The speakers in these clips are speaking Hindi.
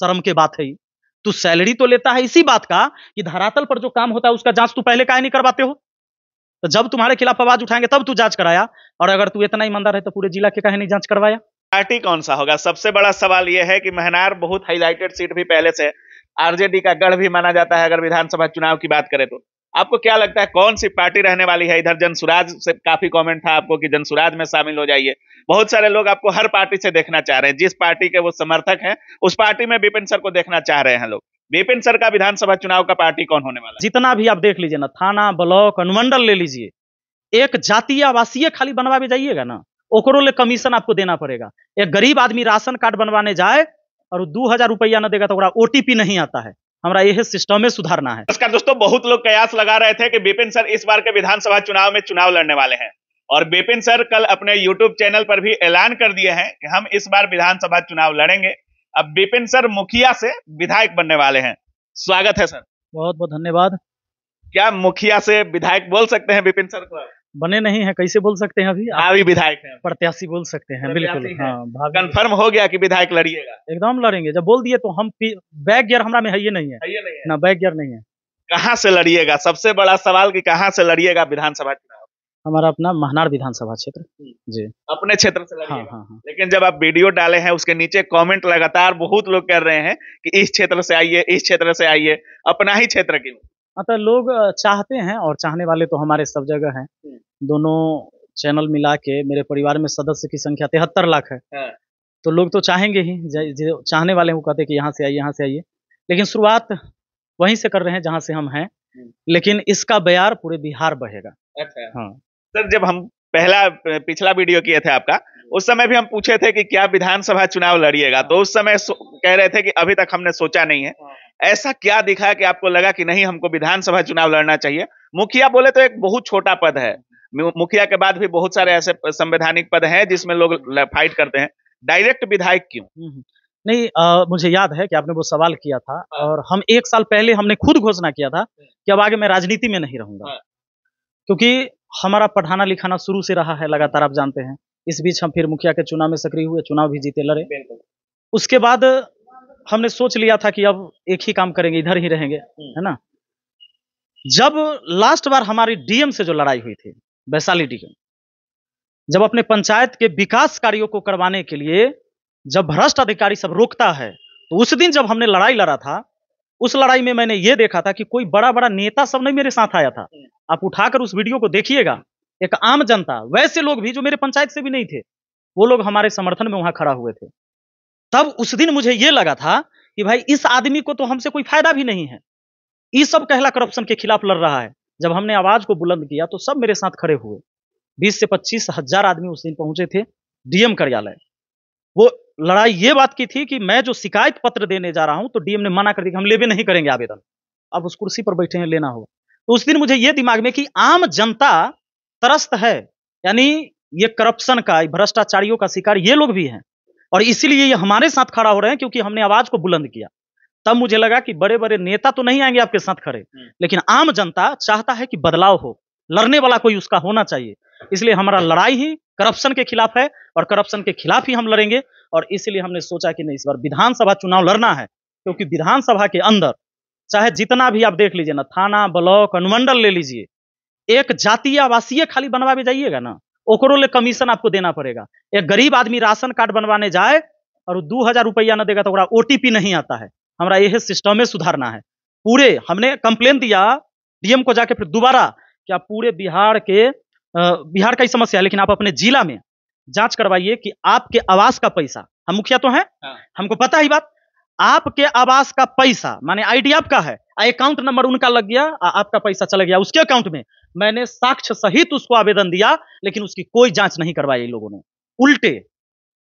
शर्म के बात है ये। तू सैलरी तो लेता है इसी बात का कि धरातल पर जो काम होता है उसका जांच तू पहले काहे नहीं करवाते हो? तो जब तुम्हारे खिलाफ आवाज उठाएंगे तब तू जांच कराया, और अगर तू इतना ईमानदार है तो पूरे जिला के काहे नहीं जांच करवाया? पार्टी कौन सा होगा? सबसे बड़ा सवाल यह है कि महनार बहुत हाईलाइटेड सीट भी पहले से आरजेडी का गढ़ भी माना जाता है अगर विधानसभा चुनाव की बात करें तो। आपको क्या लगता है कौन सी पार्टी रहने वाली है? इधर जनसुराज से काफी कमेंट था आपको कि जनसुराज में शामिल हो जाइए। बहुत सारे लोग आपको हर पार्टी से देखना चाह रहे हैं, जिस पार्टी के वो समर्थक हैं उस पार्टी में विपिन सर को देखना चाह रहे हैं लोग। विपिन सर का विधानसभा चुनाव का पार्टी कौन होने वाला है? जितना भी आप देख लीजिए ना, थाना, ब्लॉक, अनुमंडल ले लीजिए, एक जातीय आवासीय खाली बनवा भी जाइएगा ना, ओकरो ले कमीशन आपको देना पड़ेगा। एक गरीब आदमी राशन कार्ड बनवाने जाए और 2000 रुपया न देगा तो ओटीपी नहीं आता है। हमारा यह सिस्टम में सुधारना है। नमस्कार दोस्तों, बहुत लोग कयास लगा रहे थे कि विपिन सर इस बार के विधानसभा चुनाव में चुनाव लड़ने वाले हैं, और विपिन सर कल अपने यूट्यूब चैनल पर भी ऐलान कर दिए हैं कि हम इस बार विधानसभा चुनाव लड़ेंगे। अब विपिन सर मुखिया से विधायक बनने वाले हैं। स्वागत है सर। बहुत बहुत धन्यवाद। क्या मुखिया से विधायक बोल सकते हैं विपिन सर को? बने नहीं है, कैसे बोल सकते हैं? अभी विधायक हैं, प्रत्याशी बोल सकते हैं। बिल्कुल हाँ, कंफर्म हो गया कि विधायक लड़िएगा? एकदम लड़ेंगे। जब बोल दिए तो हम बैक गियर हमरा में है ये नहीं है, ना बैक गियर नहीं है। कहां से लड़िएगा? सबसे बड़ा सवाल कि कहां से लड़िएगा विधानसभा चुनाव? हमारा अपना महनार विधानसभा क्षेत्र जी, अपने क्षेत्र से लड़िएगा। हाँ। लेकिन जब आप वीडियो डाले हैं उसके नीचे कमेंट लगातार बहुत लोग कर रहे हैं कि इस क्षेत्र से आइए, इस क्षेत्र से आइए, अपना ही क्षेत्र क्यों? तो लोग चाहते हैं, और चाहने वाले तो हमारे सब जगह हैं। दोनों चैनल मिला के मेरे परिवार में सदस्य की संख्या 73 लाख है। तो लोग तो चाहेंगे ही, जो चाहने वाले वो कहते हैं कि यहाँ से आइए, यहाँ से आइए। लेकिन शुरुआत वहीं से कर रहे हैं जहाँ से हम हैं, लेकिन इसका बयार पूरे बिहार बहेगा। अच्छा हाँ सर, जब हम पिछला वीडियो किए थे आपका, उस समय भी हम पूछे थे कि क्या विधानसभा चुनाव लड़िएगा, तो उस समय कह रहे थे कि अभी तक हमने सोचा नहीं है। ऐसा क्या दिखा कि आपको लगा कि नहीं हमको विधानसभा चुनाव लड़ना चाहिए? मुखिया बोले तो एक बहुत छोटा पद है, मुखिया के बाद भी बहुत सारे ऐसे संवैधानिक पद हैं जिसमें लोग फाइट करते हैं। डायरेक्ट विधायक क्यों नहीं? मुझे याद है कि आपने वो सवाल किया था, और हम 1 साल पहले हमने खुद घोषणा किया था कि अब आगे मैं राजनीति में नहीं रहूंगा, क्योंकि हमारा पढ़ाना लिखाना शुरू से रहा है लगातार, आप जानते हैं। इस बीच हम फिर मुखिया के चुनाव में सक्रिय हुए, चुनाव भी जीते, लड़े। उसके बाद हमने सोच लिया था कि अब एक ही काम करेंगे, इधर ही रहेंगे, है ना। जब लास्ट बार हमारी डीएम से जो लड़ाई हुई थी, वैशाली डीएम, जब अपने पंचायत के विकास कार्यों को करवाने के लिए जब भ्रष्ट अधिकारी सब रोकता है, तो उस दिन जब हमने लड़ाई लड़ा था, उस लड़ाई में मैंने ये देखा था कि कोई बड़ा बड़ा नेता सब नहीं मेरे साथ आया था। आप उठाकर उस वीडियो को देखिएगा, एक आम जनता, वैसे लोग भी जो मेरे पंचायत से भी नहीं थे, वो लोग हमारे समर्थन में वहां खड़ा हुए थे। तब उस दिन मुझे ये लगा था कि भाई इस आदमी को तो हमसे कोई फायदा भी नहीं है, ये सब कहला करप्शन के खिलाफ लड़ रहा है। जब हमने आवाज को बुलंद किया तो सब मेरे साथ खड़े हुए। 20 से 25 हजार आदमी उस दिन पहुंचे थे डीएम कार्यालय। वो लड़ाई ये बात की थी कि मैं जो शिकायत पत्र देने जा रहा हूं, तो डीएम ने मना कर दिया कि हम लेवे नहीं करेंगे आवेदन, अब उस कुर्सी पर बैठे हैं, लेना होगा। तो उस दिन मुझे ये दिमाग में कि आम जनता त्रस्त है, यानी ये करप्शन का, भ्रष्टाचारियों का शिकार ये लोग भी हैं, और इसीलिए ये हमारे साथ खड़ा हो रहे हैं क्योंकि हमने आवाज को बुलंद किया। तब मुझे लगा कि बड़े बड़े नेता तो नहीं आएंगे आपके साथ खड़े, लेकिन आम जनता चाहता है कि बदलाव हो, लड़ने वाला कोई उसका होना चाहिए। इसलिए हमारा लड़ाई ही करप्शन के खिलाफ है, और करप्शन के खिलाफ ही हम लड़ेंगे। और इसलिए हमने सोचा कि नहीं, इस बार विधानसभा चुनाव लड़ना है, क्योंकि विधानसभा के अंदर चाहे जितना भी आप देख लीजिए ना, थाना, ब्लॉक, अनुमंडल ले लीजिए, एक जातीय आवासीय खाली बनवा भी जाइएगा ना, ओकरो ले कमीशन आपको देना पड़ेगा। एक गरीब आदमी राशन कार्ड बनवाने जाए और 2000 रुपया न देगा तो ओटीपी नहीं आता है। हमारा यह सिस्टम में सुधारना है। पूरे हमने कंप्लेन दिया डीएम को जाके, फिर दोबारा क्या पूरे बिहार का ही समस्या है, लेकिन आप अपने जिला में जांच करवाइए कि आपके आवास का पैसा, हम मुखिया तो हैं, हमको पता ही बात, आपके आवास का पैसा माने आईडी आपका है, अकाउंट नंबर उनका लग गया, आपका पैसा चला गया उसके अकाउंट में। मैंने साक्ष्य सहित उसको आवेदन दिया, लेकिन उसकी कोई जांच नहीं करवाई इन लोगों ने। उल्टे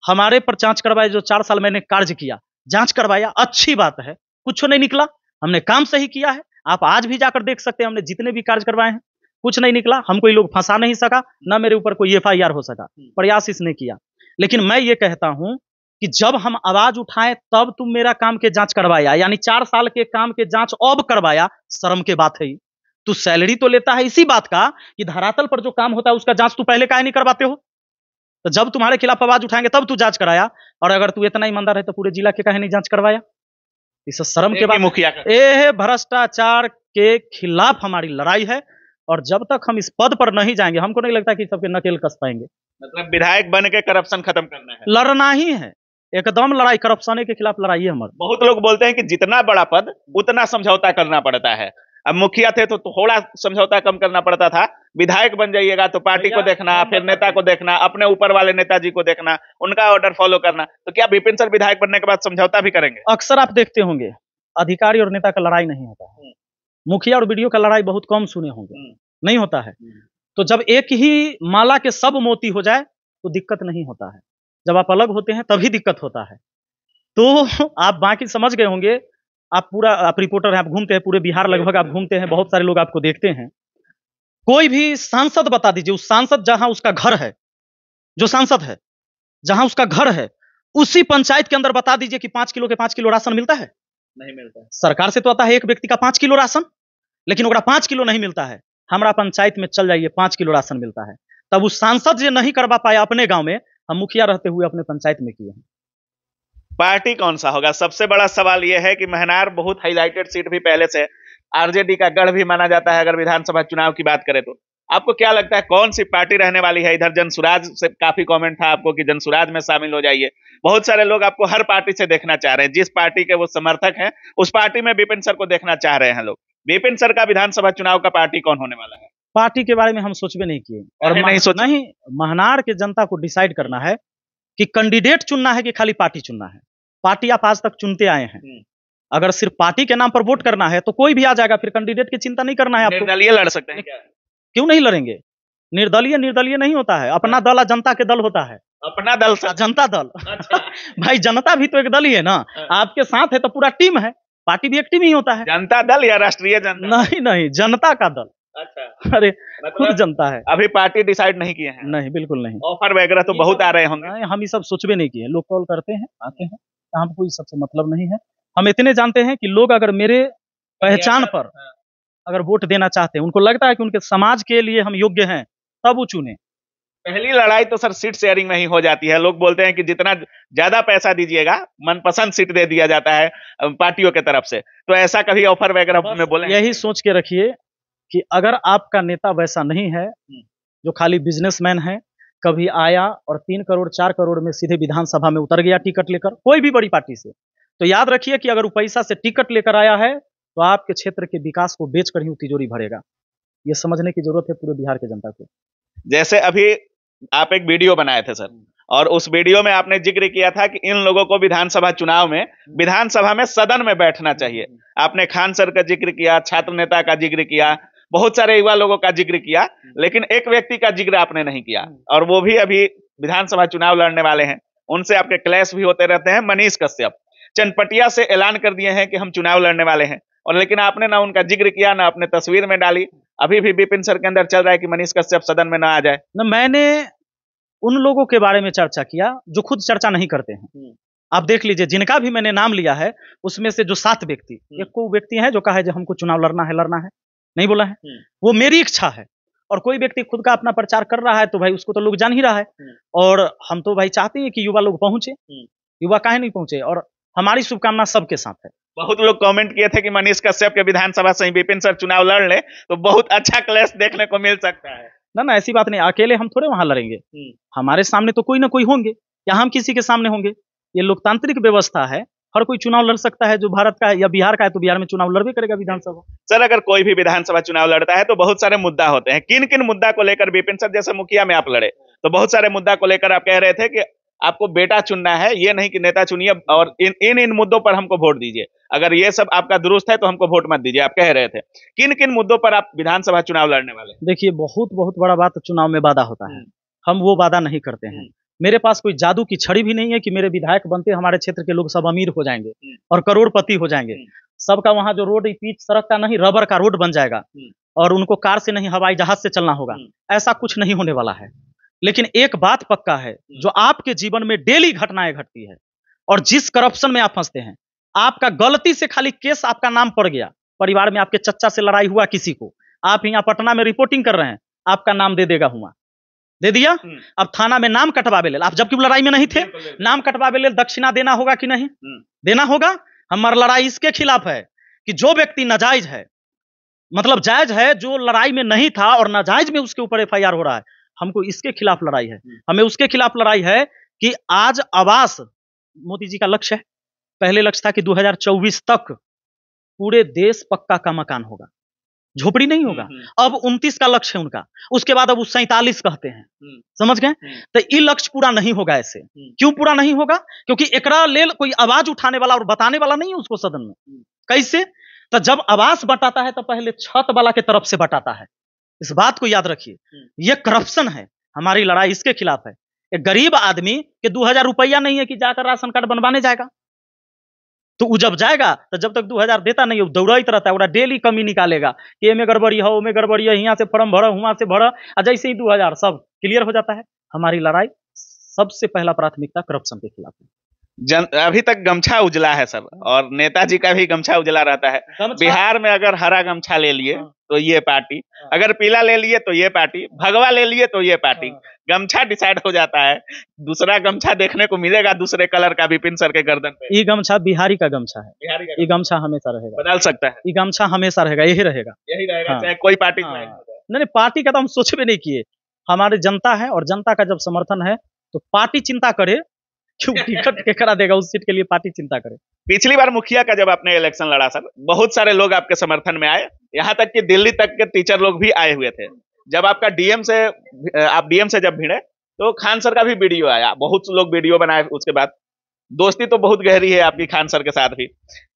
हमारे पर जांच करवाए, जो 4 साल मैंने कार्य किया, जांच करवाया, अच्छी बात है, कुछ नहीं निकला, हमने काम सही किया है। आप आज भी जाकर देख सकते हैं, हमने जितने भी कार्य करवाए हैं कुछ नहीं निकला, हमको ये लोग फंसा नहीं सका, ना मेरे ऊपर कोई एफआईआर हो सका, प्रयास इसने किया। लेकिन मैं ये कहता हूं कि जब हम आवाज उठाएं तब तुम मेरा काम के जांच करवाया, यानी 4 साल के काम के जांच अब करवाया, शर्म के बात है। तू सैलरी तो लेता है इसी बात का कि धरातल पर जो काम होता है उसका जांच तू पहले काहे नहीं करवाते हो? तो जब तुम्हारे खिलाफ आवाज उठाएंगे तब तू जांच कराया, और अगर तू इतना ईमानदार है तो पूरे जिला के काहे नहीं जांच करवाया? इस शर्म के बाद मुखिया ये भ्रष्टाचार के खिलाफ हमारी लड़ाई है, और जब तक हम इस पद पर नहीं जाएंगे, हमको नहीं लगता कि सबके नकेल कस पाएंगे। मतलब विधायक बन के करप्शन खत्म करना है, लड़ना ही है, एकदम लड़ाई, करप्शन के खिलाफ लड़ाई है हमारी। बहुत लोग बोलते हैं कि जितना बड़ा पद उतना समझौता करना पड़ता है। अब मुखिया थे तो थोड़ा समझौता कम करना पड़ता था, विधायक बन जाइएगा तो पार्टी को देखना, फिर नेता को देखना, अपने ऊपर वाले नेताजी को देखना, उनका ऑर्डर फॉलो करना। तो क्या विपिन सर विधायक बनने के बाद समझौता भी करेंगे? अक्सर आप देखते होंगे अधिकारी और नेता का लड़ाई नहीं होता है, मुखिया और बीडीओ का लड़ाई बहुत कम सुने होंगे, नहीं होता है। तो जब एक ही माला के सब मोती हो जाए तो दिक्कत नहीं होता है, जब आप अलग होते हैं तभी दिक्कत होता है। तो आप बाकी समझ गए होंगे, आप रिपोर्टर हैं, आप घूमते हैं पूरे बिहार लगभग, आप घूमते हैं, बहुत सारे लोग आपको देखते हैं। कोई भी सांसद बता दीजिए, उस सांसद जहां उसका घर है, जो सांसद है जहां उसका घर है, उसी पंचायत के अंदर बता दीजिए कि 5 किलो के 5 किलो राशन मिलता है? नहीं मिलता है। सरकार से तो आता है एक व्यक्ति का 5 किलो राशन, लेकिन ओकरा 5 किलो नहीं मिलता है। हमारा पंचायत में चल जाइए 5 किलो राशन मिलता है। तब उस सांसद जो नहीं करवा पाया अपने गांव में, हम मुखिया रहते हुए अपने पंचायत में किए हैं। पार्टी कौन सा होगा? सबसे बड़ा सवाल यह है कि महनार बहुत हाईलाइटेड सीट भी पहले से, आरजेडी का गढ़ भी माना जाता है अगर विधानसभा चुनाव की बात करें तो। आपको क्या लगता है कौन सी पार्टी रहने वाली है? इधर जनसुराज से काफी कमेंट था आपको कि जनसुराज में शामिल हो जाइए। बहुत सारे लोग आपको हर पार्टी से देखना चाह रहे हैं, जिस पार्टी के वो समर्थक हैं उस पार्टी में विपिन सर को देखना चाह रहे हैं लोग। विपिन सर का विधानसभा चुनाव का पार्टी कौन होने वाला है? पार्टी के बारे में हम सोच भी नहीं किए, और नहीं, महनार के जनता को डिसाइड करना है कि कैंडिडेट चुनना है कि खाली पार्टी चुनना है। पार्टी आप आज तक चुनते आए हैं, अगर सिर्फ पार्टी के नाम पर वोट करना है तो कोई भी आ जाएगा, फिर कैंडिडेट की चिंता नहीं करना है आपको। निर्दलीय लड़ सकते हैं क्या? क्यों नहीं लड़ेंगे? निर्दलीय नहीं होता है, अपना दल जनता के दल होता है, अपना दल जनता दल। भाई जनता भी तो एक दल ही है ना, आपके साथ है तो पूरा टीम है, पार्टी भी एक टीम ही होता है। जनता दल या राष्ट्रीय जनता? नहीं, जनता का दल। अच्छा, अरे खुद जनता है। अभी पार्टी डिसाइड नहीं किए हैं? नहीं, बिल्कुल नहीं। ऑफर वगैरह तो बहुत आ रहे होंगे। हम ये सब सोच भी नहीं किए, लोग कॉल करते हैं, आते हैं, हमको इस सबसे मतलब नहीं है। हम इतने जानते हैं कि लोग अगर मेरे पहचान पर अगर वोट देना चाहते हैं, उनको लगता है कि उनके समाज के लिए हम योग्य हैं, तब वो चुने। पहली लड़ाई तो सर सीट शेयरिंग में ही हो जाती है। लोग बोलते हैं कि जितना ज्यादा पैसा दीजिएगा मनपसंद सीट दे दिया जाता है पार्टियों के तरफ से। तो ऐसा कभी ऑफर वगैरह में बोले? यही सोच के रखिए कि अगर आपका नेता वैसा नहीं है, जो खाली बिजनेसमैन है, कभी आया और 3 करोड़ 4 करोड़ में सीधे विधानसभा में उतर गया टिकट लेकर, कोई भी बड़ी पार्टी से, तो याद रखिए कि अगर वो पैसा से टिकट लेकर आया है तो आपके क्षेत्र के विकास को बेचकर ही वो तिजोरी भरेगा। ये समझने की जरूरत है पूरे बिहार के जनता को। जैसे अभी आप एक वीडियो बनाए थे सर, और उस वीडियो में आपने जिक्र किया था कि इन लोगों को विधानसभा चुनाव में विधानसभा में सदन में बैठना चाहिए। आपने खान सर का जिक्र किया, छात्र नेता का जिक्र किया, बहुत सारे युवा लोगों का जिक्र किया, लेकिन एक व्यक्ति का जिक्र आपने नहीं किया, और वो भी अभी विधानसभा चुनाव लड़ने वाले हैं, उनसे आपके क्लैश भी होते रहते हैं। मनीष कश्यप चनपटिया से ऐलान कर दिए हैं कि हम चुनाव लड़ने वाले हैं, और लेकिन आपने ना उनका जिक्र किया, ना अपने तस्वीर में डाली। अभी भी विपिन सर के अंदर चल रहा है कि मनीष कश्यप सदन में ना आ जाए। न, मैंने उन लोगों के बारे में चर्चा किया जो खुद चर्चा नहीं करते हैं। आप देख लीजिए, जिनका भी मैंने नाम लिया है उसमें से जो 7 व्यक्ति, एक को व्यक्ति है जो कहा है जो हमको चुनाव लड़ना है, नहीं बोला है, वो मेरी इच्छा है। और कोई व्यक्ति खुद का अपना प्रचार कर रहा है तो भाई उसको तो लोग जान ही रहा है, और हम तो भाई चाहते हैं कि युवा लोग पहुंचे, युवा काहे नहीं पहुंचे, और हमारी शुभकामना सबके साथ है। बहुत लोग कमेंट किए थे कि मनीष कश्यप के विधानसभा से विपिन सर चुनाव लड़ ले तो बहुत अच्छा क्लैश देखने को मिल सकता है। ना, ऐसी बात नहीं, अकेले हम थोड़े वहां लड़ेंगे, हमारे सामने तो कोई ना कोई होंगे, या हम किसी के सामने होंगे। ये लोकतांत्रिक व्यवस्था है, हर कोई चुनाव लड़ सकता है, जो भारत का है या बिहार का है तो बिहार में चुनाव लड़बे करेगा विधानसभा। सर, अगर कोई भी विधानसभा चुनाव लड़ता है तो बहुत सारे मुद्दा होते हैं। किन किन मुद्दा को लेकर विपिन सर जैसे मुखिया में आप लड़े, तो बहुत सारे मुद्दा को लेकर आप कह रहे थे कि आपको बेटा चुनना है, ये नहीं कि नेता चुनिए, और इन मुद्दों पर हमको वोट दीजिए, अगर ये सब आपका दुरुस्त है तो हमको वोट मत दीजिए, आप कह रहे थे। किन किन मुद्दों पर आप विधानसभा चुनाव लड़ने वाले? देखिए, बहुत बड़ा बात चुनाव में वादा होता है, हम वो वादा नहीं करते हैं। मेरे पास कोई जादू की छड़ी भी नहीं है कि मेरे विधायक बनते हमारे क्षेत्र के लोग सब अमीर हो जाएंगे और करोड़पति हो जाएंगे। सबका वहां जो रोड पीच सड़क का नहीं, रबर का रोड बन जाएगा, और उनको कार से नहीं हवाई जहाज से चलना होगा, ऐसा कुछ नहीं होने वाला है। लेकिन एक बात पक्का है, जो आपके जीवन में डेली घटनाएं घटती है, और जिस करप्शन में आप फंसते हैं, आपका गलती से खाली केस आपका नाम पड़ गया, परिवार में आपके चच्चा से लड़ाई हुआ किसी को, आप यहाँ पटना में रिपोर्टिंग कर रहे हैं, आपका नाम दे देगा, हुआ दे दिया, अब थाना में नाम कटवावे ले, आप जबकि लड़ाई में नहीं थे, नाम कटवावे ले दक्षिणा देना होगा कि नहीं देना होगा, हमारी लड़ाई इसके खिलाफ है कि जो व्यक्ति नाजायज है, मतलब जायज है, जो लड़ाई में नहीं था और नाजायज में उसके ऊपर एफआईआर हो रहा है, हमको इसके खिलाफ लड़ाई है। हमें उसके खिलाफ लड़ाई है कि आज आवास मोदी जी का लक्ष्य है, पहले लक्ष्य था कि 2024 तक पूरे देश पक्का का मकान होगा, झोपड़ी नहीं होगा। अब 29 का लक्ष्य है उनका, उसके बाद अब 47 कहते हैं, समझ गए। तो ये लक्ष्य पूरा नहीं होगा। ऐसे क्यों पूरा नहीं होगा? क्योंकि एकरा लेल कोई आवाज उठाने वाला और बताने वाला नहीं है उसको सदन में। कैसे? तो जब आवास बटाता है तो पहले छत वाला के तरफ से बटाता है, इस बात को याद रखिए। यह करप्शन है, हमारी लड़ाई इसके खिलाफ है। एक गरीब आदमी के 2000 रुपया नहीं है कि जाकर राशन कार्ड बनवाने जाएगा, तो वो जब जाएगा तो जब तक 2000 देता नहीं है दौड़ाइत रहता है, डेली कमी निकालेगा कि में गड़बड़ी है, में गड़बड़ी है, यहाँ से फॉर्म भरा, वहां से भरा, और जैसे ही 2000 सब क्लियर हो जाता है। हमारी लड़ाई सबसे पहला प्राथमिकता करप्शन के खिलाफ है। अभी तक गमछा उजला है सर, और नेताजी का भी गमछा उजला रहता है। बिहार में अगर हरा गमछा ले लिए तो ये पार्टी, अगर पीला ले लिए तो ये पार्टी, भगवा ले लिए तो ये पार्टी। गमछा डिसाइड हो जाता है। दूसरा गमछा देखने को मिलेगा दूसरे कलर का विपिन सर के गर्दन पे। ये गमछा बिहारी का गमछा है, ये गमछा हमेशा रहेगा, बदल सकता है, ये गमछा हमेशा रहेगा, यही रहेगा, चाहे कोई पार्टी नहीं। पार्टी का तो हम सोच भी नहीं किए। हमारी जनता है और जनता का जब समर्थन है तो पार्टी चिंता करे क्यों टिकट के करा देगा, उस सीट के लिए पार्टी चिंता करे। पिछली बार मुखिया का जब आपने इलेक्शन लड़ा सर, बहुत सारे लोग आपके समर्थन में आए, यहाँ तक कि दिल्ली तक के टीचर लोग भी आए हुए थे। जब आपका आप डीएम से जब भिड़े तो खान सर का भी वीडियो आया, बहुत लोग वीडियो बनाए। उसके बाद दोस्ती तो बहुत गहरी है आपकी खान सर के साथ भी।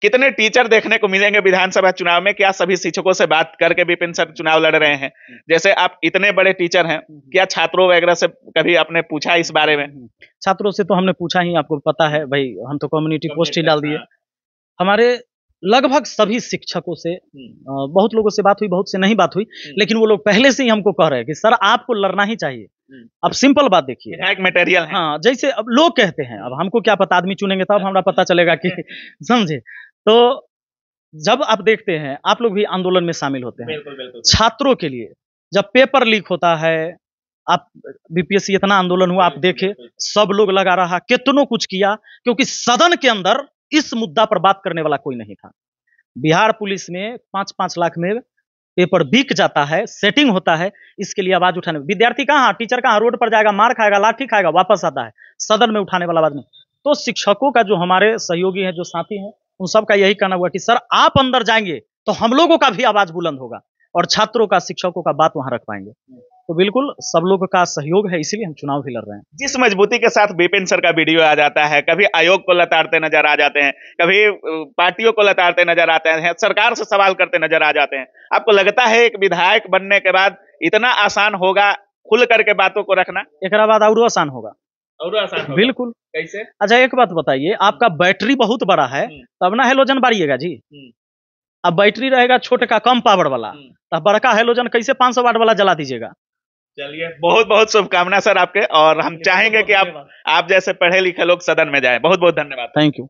कितने टीचर देखने को मिलेंगे विधानसभा चुनाव में? क्या सभी शिक्षकों से बात करके विपिन सर चुनाव लड़ रहे हैं? जैसे आप इतने बड़े टीचर हैं, क्या छात्रों वगैरह से कभी आपने पूछा इस बारे में? छात्रों से तो हमने पूछा ही, आपको पता है भाई, हम तो कम्युनिटी पोस्ट ही डाल दिए। हमारे लगभग सभी शिक्षकों से बहुत लोगों से बात हुई, बहुत से नहीं बात हुई, लेकिन वो लोग पहले से ही हमको कह रहे हैं कि सर आपको लड़ना ही चाहिए। अब सिंपल बात देखिए, विधायक मटेरियल है। हाँ, जैसे अब लोग कहते हैं, अब हमको क्या पता, आदमी चुनेंगे तब हमारा पता चलेगा कि समझे। तो जब आप देखते हैं, आप लोग भी आंदोलन में शामिल होते हैं। बिल्कुल, बिल्कुल। छात्रों के लिए जब पेपर लीक होता है, आप बीपीएससी इतना आंदोलन हुआ, आप देखे सब लोग लगा रहा, कितनों कुछ किया, क्योंकि सदन के अंदर इस मुद्दा पर बात करने वाला कोई नहीं था। बिहार पुलिस में 5-5 लाख में पेपर बिक जाता है, सेटिंग होता है, इसके लिए आवाज उठाने। विद्यार्थी कहाँ, टीचर कहाँ, रोड पर जाएगा, मार खाएगा, लाठी खाएगा, वापस आता है, सदन में उठाने वाला आवाज नहीं। तो शिक्षकों का जो हमारे सहयोगी हैं, जो साथी हैं, उन सब का यही कहना हुआ कि सर आप अंदर जाएंगे तो हम लोगों का भी आवाज बुलंद होगा और छात्रों का, शिक्षकों का बात वहां रख पाएंगे। तो बिल्कुल सब लोगों का सहयोग है, इसीलिए हम चुनाव भी लड़ रहे हैं। जिस मजबूती के साथ विपिन सर का वीडियो आ जाता है, कभी आयोग को लताड़ते नजर आ जाते हैं, कभी पार्टियों को लताड़ते नजर आते हैं, सरकार से सवाल करते नजर आ जाते हैं, आपको लगता है एक विधायक बनने के बाद इतना आसान होगा खुल करके बातों को रखना? एक बाद और आसान होगा, और आसान होगा। बिल्कुल। कैसे? अच्छा एक बात बताइए, आपका बैटरी बहुत बड़ा है तब ना हेलोजन बारिएगा जी। अब बैटरी रहेगा छोटे का, कम पावर वाला, तब बड़का हेलोजन कैसे 500 वाट वाला जला दीजिएगा? चलिए, बहुत बहुत शुभकामना सर आपके, और हम चाहेंगे कि आप जैसे पढ़े लिखे लोग सदन में जाएं। बहुत बहुत धन्यवाद। Thank you.